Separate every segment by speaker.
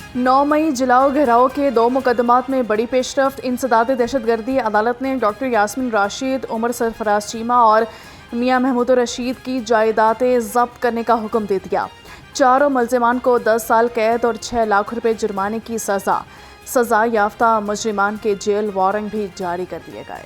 Speaker 1: 9 मई जलाओ घेराव के 2 मुकदमात में बड़ी पेशरफ्त। इंसदाद दहशतगर्दी अदालत ने डॉक्टर यास्मीन राशिद, उमर सरफराज चीमा और मियां महमूद रशीद की जायदादें जब्त करने का हुक्म दे दिया। चारों मुल्जिमान को 10 साल कैद और 6 लाख रुपए जुर्माने की सजा याफ्ता मुजरिमान के जेल वारंट भी जारी कर दिए गए।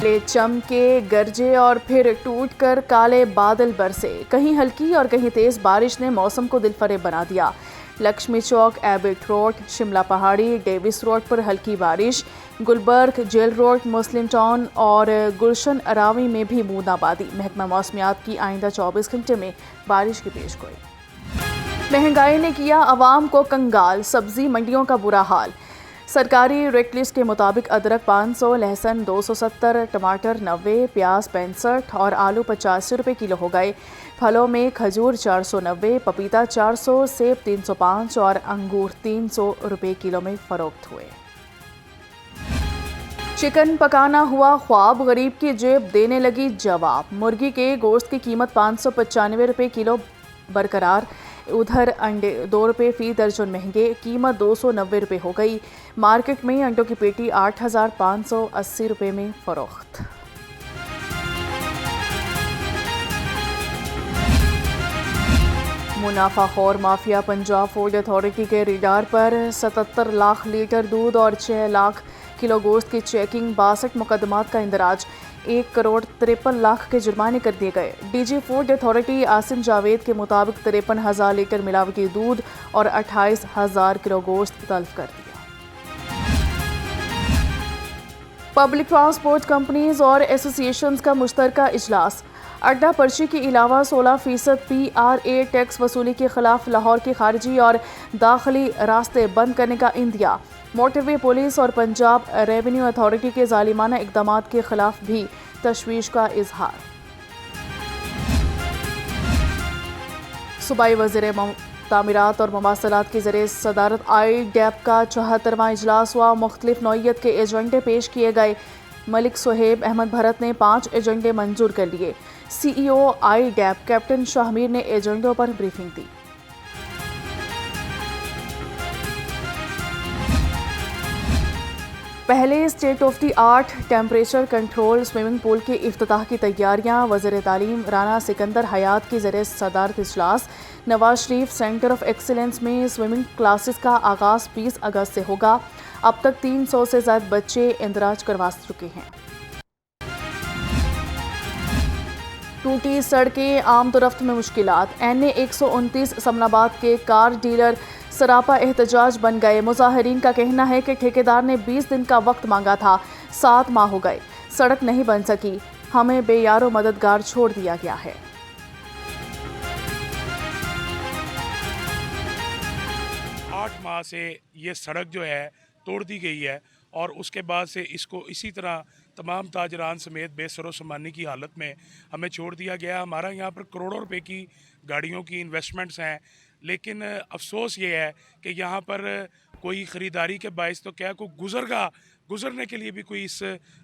Speaker 1: चमके, गरजे और फिर टूटकर काले बादल बरसे। कहीं हल्की और कहीं तेज बारिश ने मौसम को दिलफरेब बना दिया। लक्ष्मी चौक, एबिट रोड, शिमला पहाड़ी, डेविस रोड पर हल्की बारिश। गुलबर्ग, जेल रोड, मुस्लिम टाउन और गुलशन अरावी में भी बूंदाबांदी। महकमा मौसमियात की आइंदा 24 घंटे में बारिश की पेशगोई। महंगाई ने किया अवाम को कंगाल, सब्जी मंडियों का बुरा हाल। सरकारी रेट लिस्ट के मुताबिक अदरक 500, लहसुन 270, टमाटर 90, प्याज 65 और आलू 85 रुपये किलो हो गए। फलों में खजूर 490, पपीता 400, सेब 305 और अंगूर 300 रुपये किलो में फरोख्त हुए। चिकन पकाना हुआ ख्वाब, गरीब की जेब देने लगी जवाब। मुर्गी के गोश्त की कीमत 595 रुपये किलो बरकरार। उधर अंडे 2 रुपये फी दर्जन महंगे, कीमत 290 रुपये हो गई। मार्केट में अंडों की पेटी 8,580 रुपये में फरोख्त। मुनाफाखोर माफिया पंजाब फूड अथॉरिटी के रडार पर। 77 लाख लीटर दूध और 6 लाख किलो गोश्त की चेकिंग। 62 मुकदमात का इंदराज। 1,53,00,000 के जुर्माने कर दिए गए। DG food authority Asim Javed के मुताबिक 53,000 लीटर मिलावटी दूध और 28,000 किलो गोश्त तल्फ कर दिया। पब्लिक ट्रांसपोर्ट कंपनीज और एसोसिएशंस का मुश्तरका इजलास। अड्डा पर्ची के अलावा 16% PRA टैक्स वसूली के खिलाफ लाहौर के खारिजी और दाखिली रास्ते बंद करने का इंदिया। मोटरवे पुलिस और पंजाब रेवेन्यू अथॉरिटी के जालिमाना इकदामात के खिलाफ भी तशवीश का इजहार। सूबाई वज़ीर तामीरात और मवासलात की ज़रिए सदारत IDEP का 74वां इजलास हुआ। मुख्तलिफ नौइयत के एजेंडे पेश किए गए। मलिक सुहेब अहमद भरत ने 5 एजेंडे मंजूर कर लिए। CEO IDEP कैप्टन शाहमीर ने एजेंडों पर ब्रीफिंग दी। पहले state of the art temperature control swimming pool के इफ्तिताह की तैयारियां। वज़ीर तालीम राना सिकंदर हयात की ज़रिए सदारत इजलास। Nawaz Sharif centre of excellence में स्विमिंग क्लासेस का आगाज़ 20 अगस्त से होगा। अब तक 300 से ज़्यादा बच्चे इंदराज करवा चुके हैं। टूटी सड़कें, आमदोरफ्त में मुश्किलात। NA 129 समनाबाद के कार डीलर सरापा एहतजाज बन गए। मुजाहिरीन का कहना है कि ठेकेदार ने 20 दिन का वक्त मांगा था, 7 माह हो गए, सड़क नहीं बन सकी, हमें बेयारो मददगार छोड़ दिया गया है।
Speaker 2: 8 माह से ये सड़क जो है तोड़ दी गई है और उसके बाद से इसको इसी तरह तमाम ताजरान समेत बेसरो सामानी की हालत में हमें छोड़ दिया गया। हमारा यहाँ पर करोड़ों रुपए की गाड़ियों की इन्वेस्टमेंट्स हैं, लेकिन अफसोस ये है कि यहाँ पर कोई ख़रीदारी के बायस तो क्या कोई गुज़रने के लिए भी कोई इस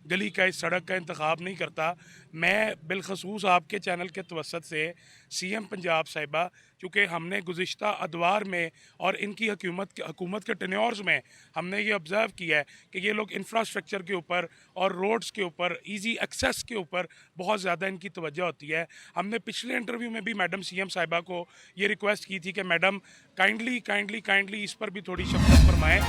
Speaker 2: गली का, इस सड़क का इंतखाब नहीं करता। मैं बिलखसूस आपके चैनल के तवसत से CM पंजाब साहिबा, चूँकि हमने गुज़िश्ता अदवार में और इनकी हुकूमत के टेन्योर्स में हमने ये ऑब्ज़र्व किया है कि ये लोग इंफ्रास्ट्रक्चर के ऊपर और रोड्स के ऊपर, ईज़ी एक्सेस के ऊपर बहुत ज़्यादा इनकी तवज्जो होती है। हमने पिछले इंटरव्यू में भी मैडम CM साहिबा को ये रिक्वेस्ट की थी कि मैडम काइंडली इस पर भी थोड़ी शफ़क़त फरमाएँ।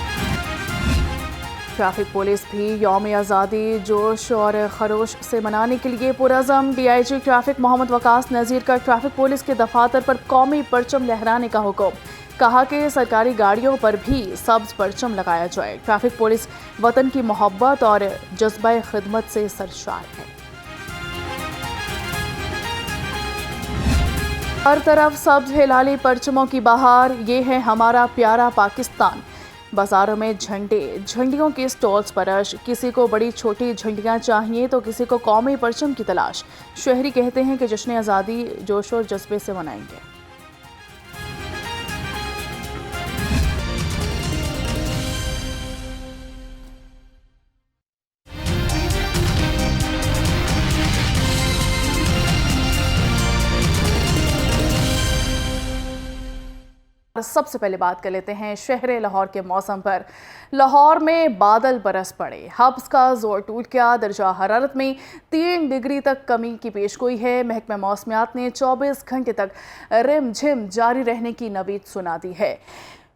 Speaker 1: ट्रैफिक पुलिस भी यौम आज़ादी जोश और खरोश से मनाने के लिए पुरज़म। DIG ट्रैफिक मोहम्मद वकास नज़ीर का ट्रैफिक पुलिस के दफातर पर कौमी परचम लहराने का हुक्म। कहा कि सरकारी गाड़ियों पर भी सब्ज़ परचम लगाया जाए। ट्रैफिक पुलिस वतन की मोहब्बत और जज्बा खिदमत से सरशार है। हर तरफ सब्ज़ हिलाली परचमों की बहार, ये है हमारा प्यारा पाकिस्तान। बाजारों में झंडियों के स्टॉल्स पर रश। किसी को बड़ी छोटी झंडियां चाहिए तो किसी को कौमी परचम की तलाश। शहरी कहते हैं कि जश्न आज़ादी जोश और जज्बे से मनाएंगे। सबसे पहले बात कर लेते हैं शहर लाहौर के मौसम पर। लाहौर में बादल बरस पड़े, हब्स का जोर टूट गया, दर्जा हरारत में 3 डिग्री तक कमी की पेशगोई है। महकमा मौसमियात ने 24 घंटे तक रिमझिम जारी रहने की नवीद सुना दी है।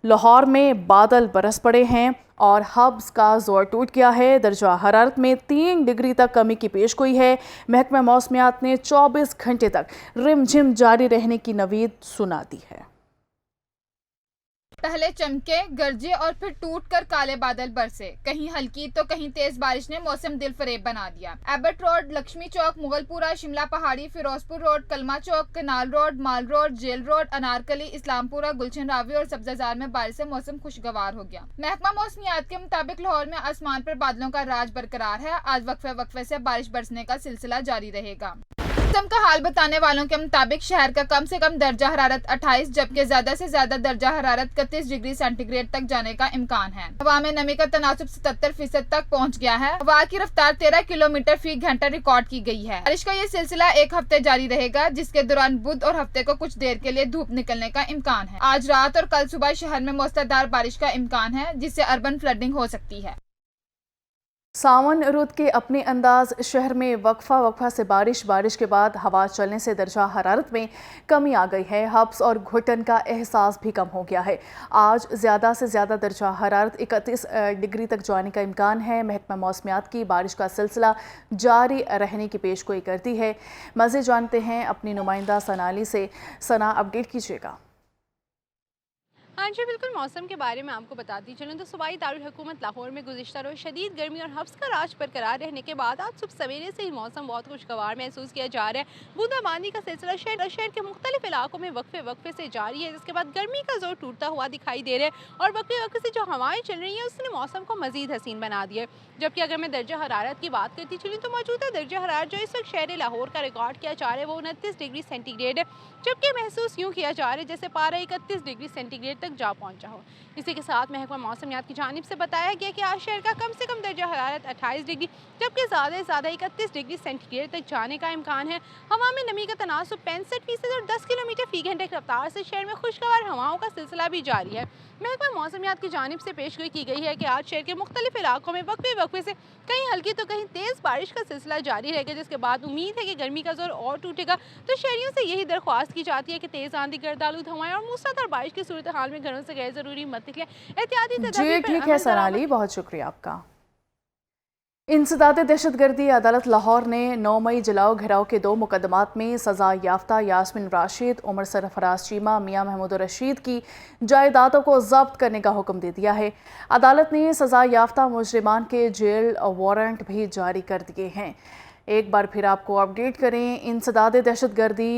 Speaker 1: लाहौर में बादल बरस पड़े हैं और हब्स का जोर टूट गया है, दर्जा हरारत में 3 डिग्री तक कमी की पेशगोई है। महकमा मौसमियात ने 24 घंटे तक रिमझिम जारी रहने की नवीद सुना दी है।
Speaker 3: पहले चमके, गरजे और फिर टूटकर काले बादल बरसे। कहीं हल्की तो कहीं तेज बारिश ने मौसम दिलफरेब बना दिया। Abbott Road, Lakshmi Chowk, Mughalpura, Shimla Pahari, Ferozepur Road, Kalma Chowk, Canal Road, Mall Road, Jail Road, Anarkali, Islampura, Gulshan Ravi और सब्जाजार में बारिश से मौसम खुशगवार हो गया। महकमा मौसमियात के मुताबिक लाहौर में आसमान पर बादलों का राज बरकरार है। आज वक्फे से बारिश बरसने का सिलसिला जारी रहेगा। मौसम का हाल बताने वालों के मुताबिक शहर का कम से कम दर्जा हरारत 28 जबकि ज्यादा से ज्यादा दर्जा हरारत 31 डिग्री सेंटीग्रेड तक जाने का इम्कान है। हवा में नमी का तनासुब 77% तक पहुंच गया है। हवा की रफ्तार 13 किलोमीटर फी घंटा रिकॉर्ड की गई है। बारिश का ये सिलसिला 1 हफ्ते जारी रहेगा, जिसके दौरान बुध और हफ्ते को कुछ देर के लिए धूप निकलने का इम्कान है। आज रात और कल सुबह शहर में मूसलाधार बारिश का इम्कान है, जिससे अर्बन फ्लडिंग हो सकती है।
Speaker 1: सावन रुत के अपने अंदाज शहर में वक्फा से बारिश के बाद हवा चलने से दर्जा हरारत में कमी आ गई है। हब्स और घुटन का एहसास भी कम हो गया है। आज ज़्यादा से ज़्यादा दर्जा हरारत 31 डिग्री तक जाने का इम्कान है। महकमा मौसमियात की बारिश का सिलसिला जारी रहने की पेशगोई करती है। मज़ीद जानते हैं अपनी नुमाइंदा सनाली से। सना, अपडेट कीजिएगा।
Speaker 4: हाँ जी बिल्कुल, मौसम के बारे में आपको बताती चलूँ तो सूबाई दारुल हुकूमत लाहौर में गुज़िश्ता रोज़ शदीद गर्मी और हब्स का राज बरकरार रहने के बाद आज सुबह सवेरे से ही मौसम बहुत खुशगवार महसूस किया जा रहा है। बूंदाबांदी का सिलसिला शहर के मुख्तलिफ इलाकों में वक्फे से जारी है, जिसके बाद गर्मी का जोर टूटता हुआ दिखाई दे रहा है और वक्फे से जो हवाएं चल रही हैं उसने मौसम को मजीद हसीन बना दिया है। जबकि अगर मैं दर्जा हरारत की बात करती चलूँ तो मौजूदा दर्जा हरारत जो इस वक्त शहर लाहौर का रिकॉर्ड किया जा रहा है वो 29 डिग्री सेंटीग्रेड है, जबकि महसूस यूँ किया जा रहा है जैसे पारा 31 डिग्री सेंटीग्रेड तक जा पहुँचा हो। इसी के साथ महकमा मौसमियात की जानिब से बताया गया कि आज शहर का कम से कम दर्जा हरारत 28 डिग्री जबकि ज़्यादा से ज़्यादा 31 डिग्री सेंटीग्रेड तक जाने का इम्कान है। हवा में नमी का तनासुब 65% और 10 किलोमीटर फी घंटे की रफ्तार से शहर में खुशगवार हवाओं का सिलसिला भी जारी है। महकमा मौसमियात की जानिब से पेशगोई की गई है कि आज शहर के मुख्तलिफ इलाकों में वक्फे से कहीं हल्की तो कहीं तेज़ बारिश का सिलसिला जारी रहेगा, जिसके बाद उम्मीद है कि गर्मी का जोर और टूटेगा। तो शहरियों से यही दरख्वास्त की जाती है कि तेज़ आंधी, गर्दालूद हवाएं और मूसलाधार बारिश की सूरत हाल में घरों से गैर ज़रूरी मत निकलें। एहतियाती
Speaker 1: जी ठीक है सनाली, बहुत शुक्रिया आपका। इंसदाद दहशतगर्दी अदालत लाहौर ने 9 मई जलाओ घिराव के 2 मुकदमात में सज़ा याफ्ता यास्मिन राशिद, उमर सरफराज चीमा, मियां महमूद रशीद की जायदादों को जब्त करने का हुक्म दे दिया है। अदालत ने सज़ा याफ्ता मुजरिमान के जेल वारंट भी जारी कर दिए हैं। एक बार फिर आपको अपडेट करें, इंसदाद दहशतगर्दी